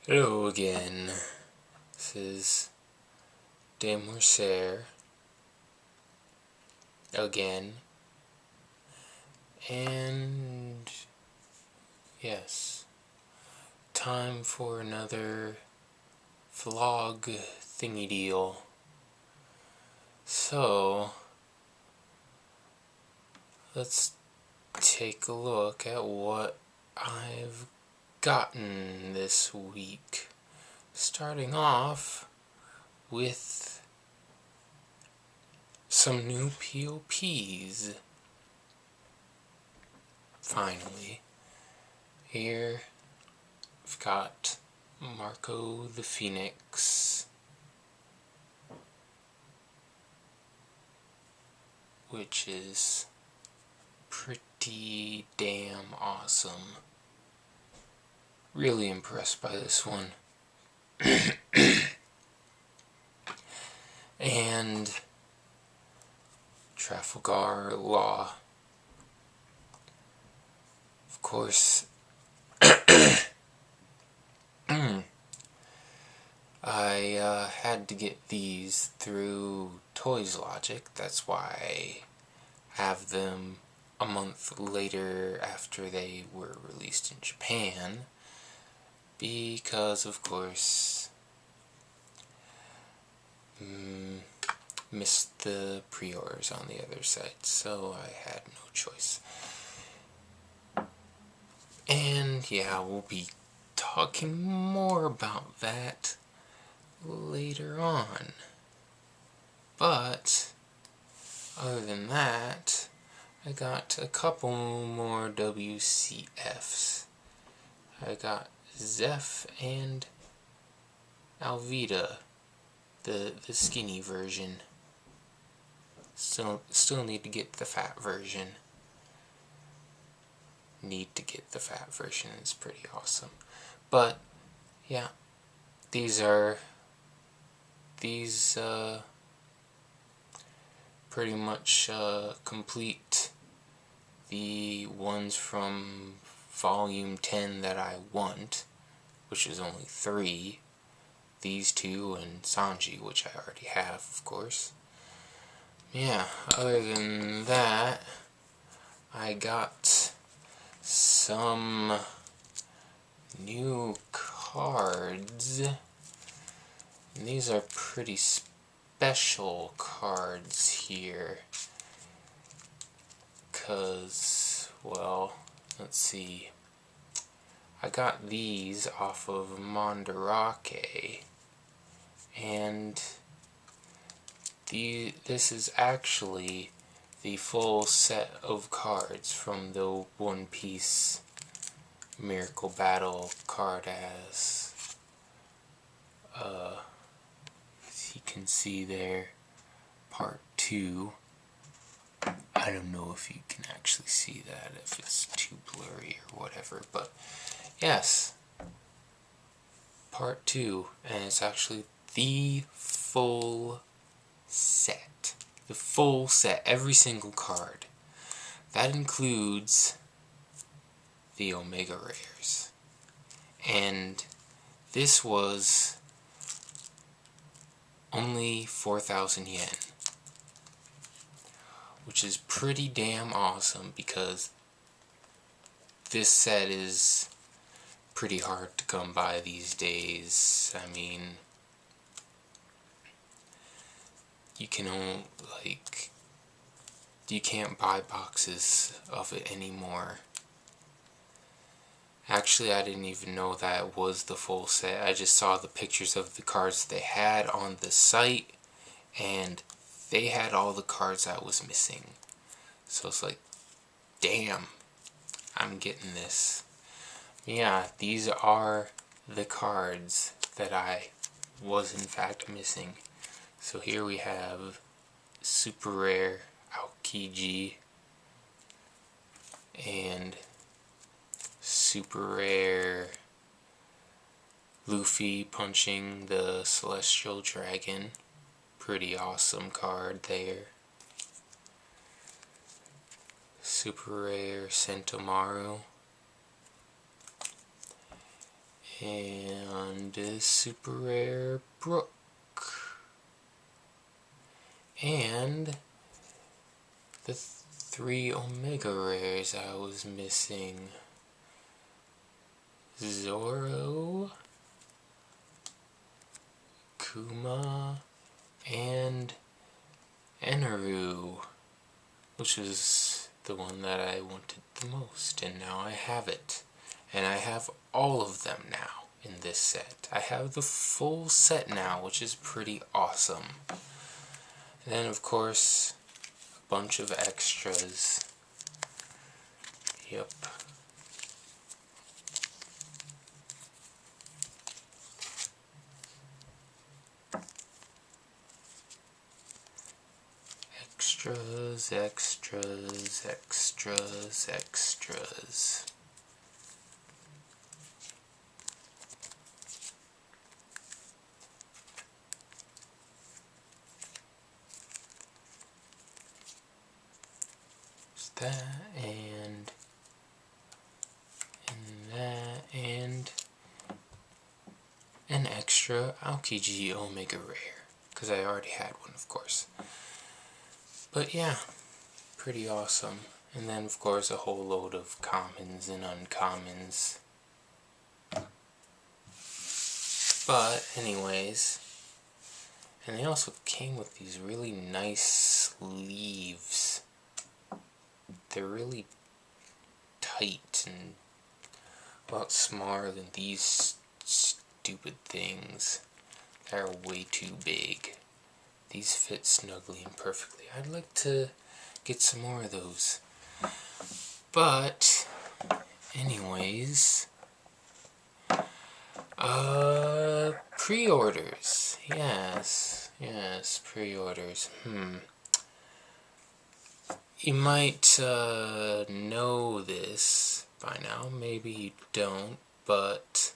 Hello again. This is DeMorcerf again. And yes, time for another vlog thingy deal. So, let's take a look at what I've gotten this week. Starting off with some new P.O.P.s. Finally. Here we've got Marco the Phoenix, which is pretty damn awesome. Really impressed by this one. And Trafalgar Law. Of course, I had to get these through Toys Logic. That's why I have them a month later after they were released in Japan. Because, of course, missed the pre-orders on the other site, so I had no choice. And yeah, we'll be talking more about that later on. But other than that, I got a couple more WCFs. I got Zeph and Alvita, the skinny version. Still need to get the fat version. It's pretty awesome. But yeah, these pretty much complete the ones from volume 10 that I want, which is only 3. These two and Sanji, which I already have, of course. Yeah, other than that, I got some new cards. And these are pretty special cards here. 'Cause, well, let's see. I got these off of Mandarake. And this is actually the full set of cards from the One Piece Miracle Battle card as you can see there, part 2. I don't know if you can actually see that, if it's too blurry or whatever, but yes, part 2, and it's actually the full set. The full set, every single card. That includes the Omega Rares. And this was only 4,000 yen. Which is pretty damn awesome because this set is pretty hard to come by these days. I mean, you can't buy boxes of it anymore. Actually, I didn't even know that was the full set. I just saw the pictures of the cards they had on the site, and they had all the cards I was missing. So it's like, damn, I'm getting this. Yeah, these are the cards that I was in fact missing. So here we have super rare Aokiji and super rare Luffy punching the Celestial Dragon. Pretty awesome card there. Super rare Sentomaru. and a super rare Brook, and the 3 Omega rares I was missing. Zoro, Kuma, and Eneru, which was the one that I wanted the most, and now I have it. And I have all of them now in this set. I have the full set now, which is pretty awesome. And then, of course, a bunch of extras. Yep. Extras, extras, extras, extras. That and that and an extra Aokiji Omega Rare, because I already had one, of course. But yeah, pretty awesome. And then, of course, a whole load of commons and uncommons. But anyways, and they also came with these really nice sleeves. They're really tight and a lot smaller than these stupid things. They're way too big. These fit snugly and perfectly. I'd like to get some more of those. But anyways, pre-orders. Yes, pre-orders. You might know this by now, maybe you don't, but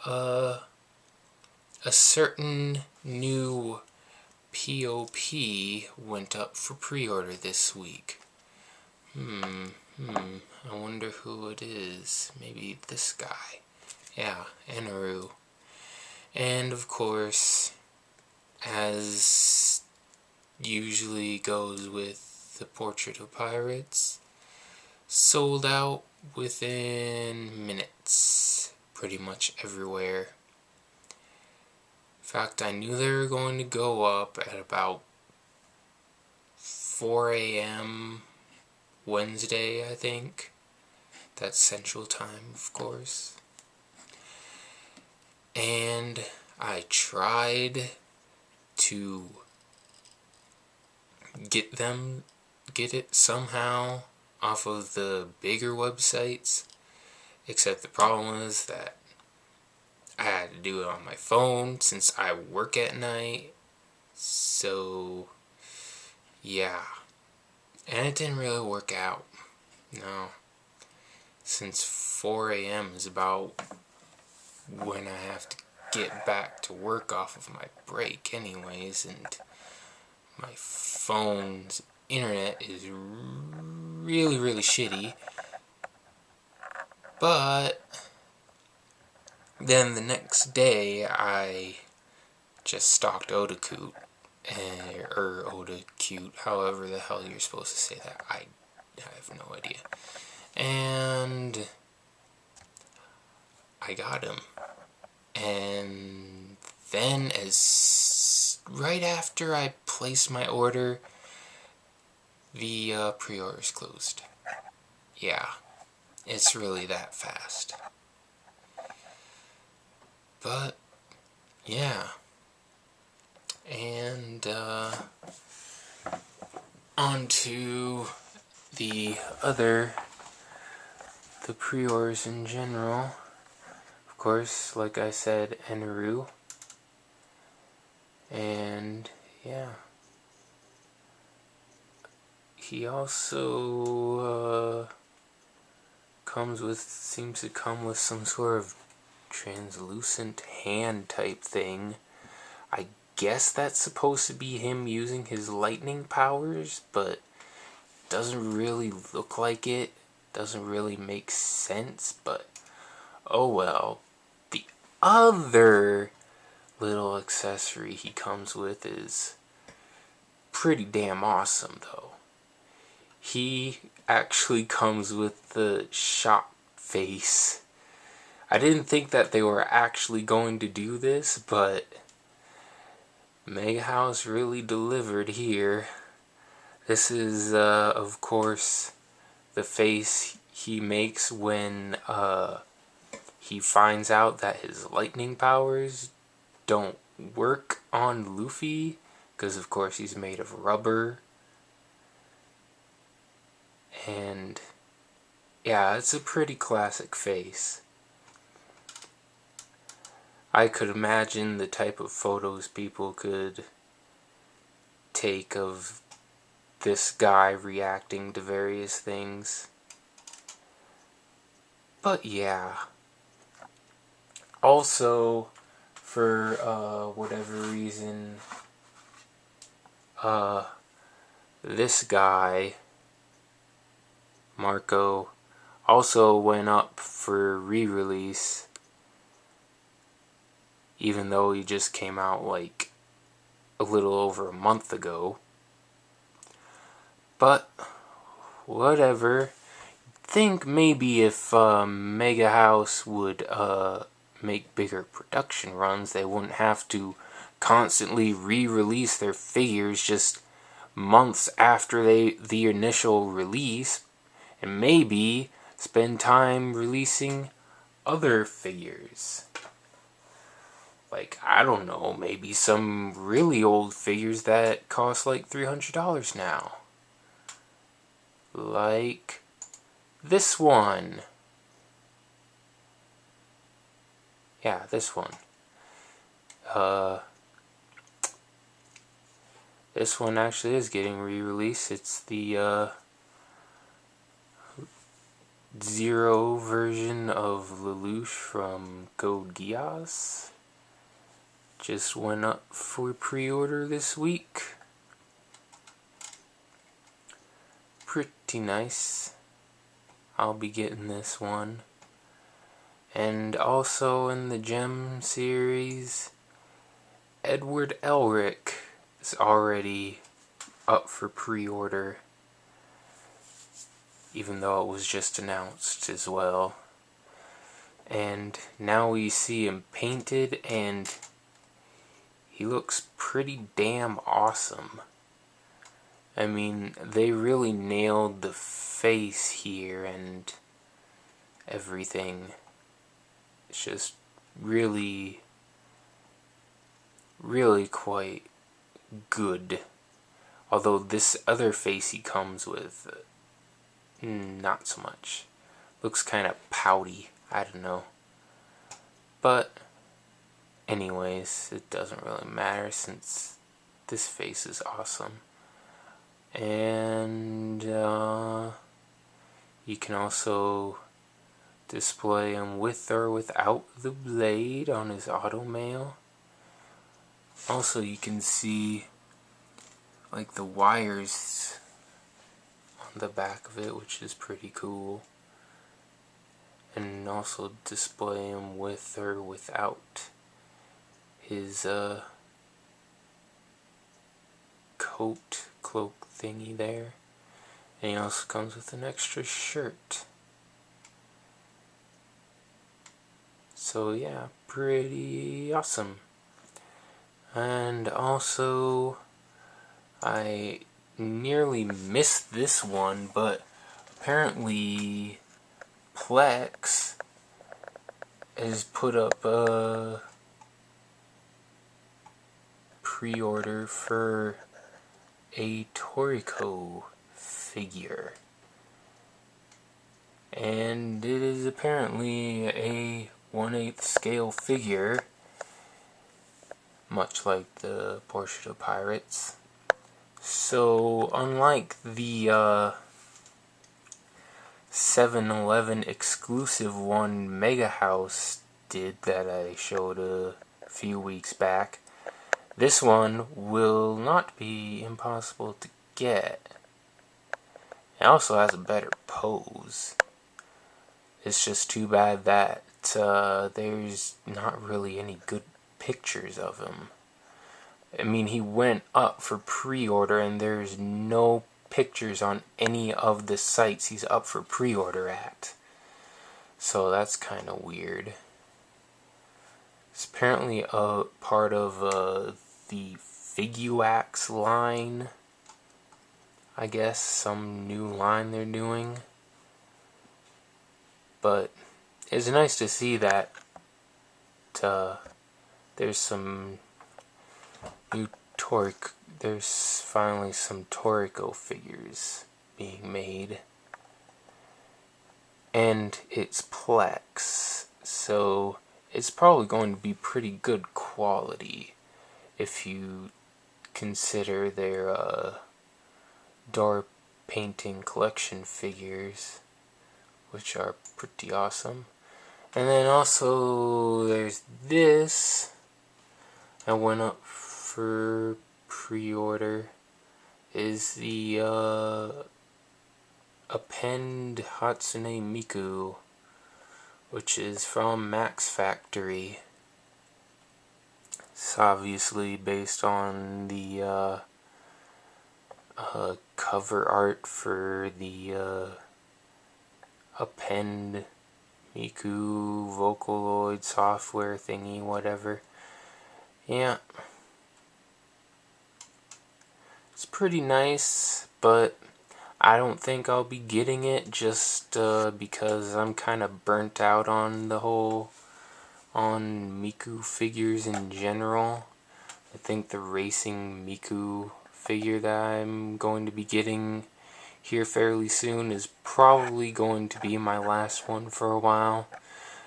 a certain new P.O.P. went up for pre-order this week. I wonder who it is. Maybe this guy. Yeah, Eneru. And of course, as usually goes with the Portrait of Pirates, sold out within minutes, pretty much everywhere. In fact, I knew they were going to go up at about 4 a.m. Wednesday, I think. That's Central Time, of course. And I tried to get it somehow off of the bigger websites, except the problem was that I had to do it on my phone since I work at night. So yeah, and it didn't really work out. No, since 4 a.m. is about when I have to get back to work off of my break anyways, and my phone's internet is really, really shitty. But then the next day I just stalked Otakute, or Otakute, however the hell you're supposed to say that. I have no idea. And I got him. And then right after I placed my order, the pre-orders closed. Yeah, it's really that fast. But yeah, and on to the pre-orders in general. Of course, like I said, Eneru. And yeah, he also seems to come with some sort of translucent hand type thing. I guess that's supposed to be him using his lightning powers, but doesn't really look like it. Doesn't really make sense, but Oh well. The other little accessory he comes with is pretty damn awesome, though. He actually comes with the shop face. I didn't think that they were actually going to do this, but Mega House really delivered here. This is, of course, the face he makes when he finds out that his lightning powers don't work on Luffy, because of course he's made of rubber. And yeah, it's a pretty classic face. I could imagine the type of photos people could take of this guy reacting to various things. But yeah. Also, for whatever reason, this guy, Marco, also went up for re-release, even though he just came out like a little over a month ago. But whatever. Think maybe if Mega House would make bigger production runs, they wouldn't have to constantly re-release their figures just months after the initial release, and maybe spend time releasing other figures. Like, I don't know, maybe some really old figures that cost like $300 now. Like this one. Yeah, this one. This one actually is getting re-released. It's the Zero version of Lelouch from Code Geass. Just went up for pre-order this week. Pretty nice. I'll be getting this one. And also in the Gem series, Edward Elric is already up for pre-order, even though it was just announced as well. And now we see him painted, and he looks pretty damn awesome. I mean, they really nailed the face here and everything. It's just really, really quite good. Although this other face he comes with, not so much. Looks kind of pouty. I don't know. But anyways, it doesn't really matter since this face is awesome. And you can also display him with or without the blade on his auto mail. Also, you can see like the wires on the back of it, which is pretty cool. And also display him with or without his cloak thingy there. And he also comes with an extra shirt. So yeah, pretty awesome. And also, I nearly missed this one, but apparently Plex has put up a pre-order for a Toriko figure. And it is apparently a 1/8 scale figure, much like the Portrait of Pirates. So, unlike the 7-Eleven exclusive one Mega House did that I showed a few weeks back, this one will not be impossible to get. It also has a better pose. It's just too bad that there's not really any good pictures of him. I mean, he went up for pre-order and there's no pictures on any of the sites he's up for pre-order at. So that's kind of weird. It's apparently a part of the Figuax line. I guess some new line they're doing. But it's nice to see that there's some new there's finally some Toriko figures being made. And it's Plex, so it's probably going to be pretty good quality if you consider their door painting collection figures, which are pretty awesome. And then also there's this. I went up for pre-order. Is the Append Hatsune Miku, which is from Max Factory. It's obviously based on the cover art for the Append Miku Vocaloid software thingy, whatever. Yeah. It's pretty nice, but I don't think I'll be getting it just because I'm kind of burnt out on Miku figures in general. I think the racing Miku figure that I'm going to be getting here fairly soon is probably going to be my last one for a while,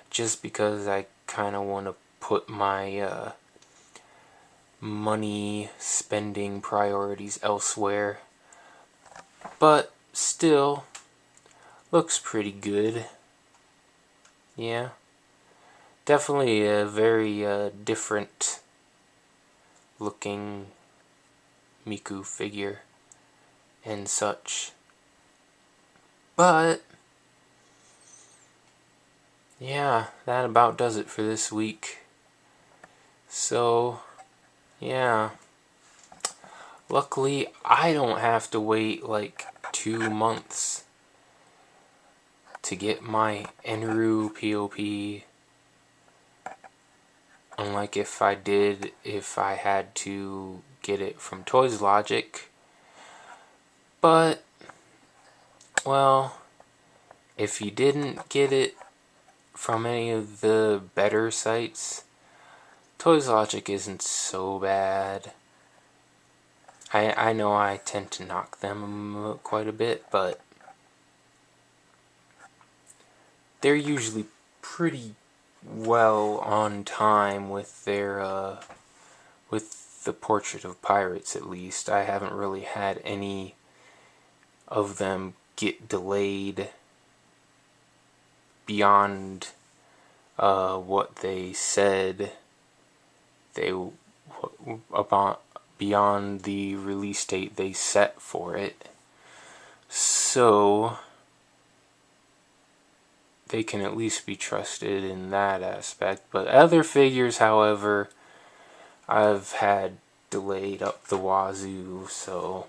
just because I kind of want to put my money spending priorities elsewhere. But still, looks pretty good. Yeah. Definitely a very different looking Miku figure and such. But yeah, that about does it for this week. So yeah. Luckily, I don't have to wait like 2 months to get my Enru P.O.P. Unlike if I had to get it from Toys Logic. But, well, if you didn't get it from any of the better sites, Toys Logic isn't so bad. I know I tend to knock them quite a bit, but they're usually pretty well on time with their with the Portrait of Pirates, at least. I haven't really had any of them get delayed beyond what they said they about beyond the release date they set for it. So they can at least be trusted in that aspect. But other figures, however, I've had delayed up the wazoo, so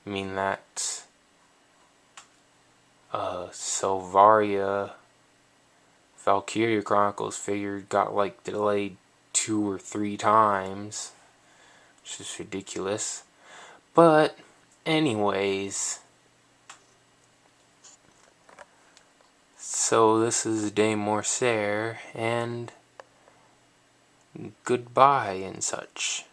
I mean that Selvaria Valkyria Chronicles figure got like delayed 2 or 3 times, which is ridiculous. But anyways, so this is DeMorcerf, and goodbye and such.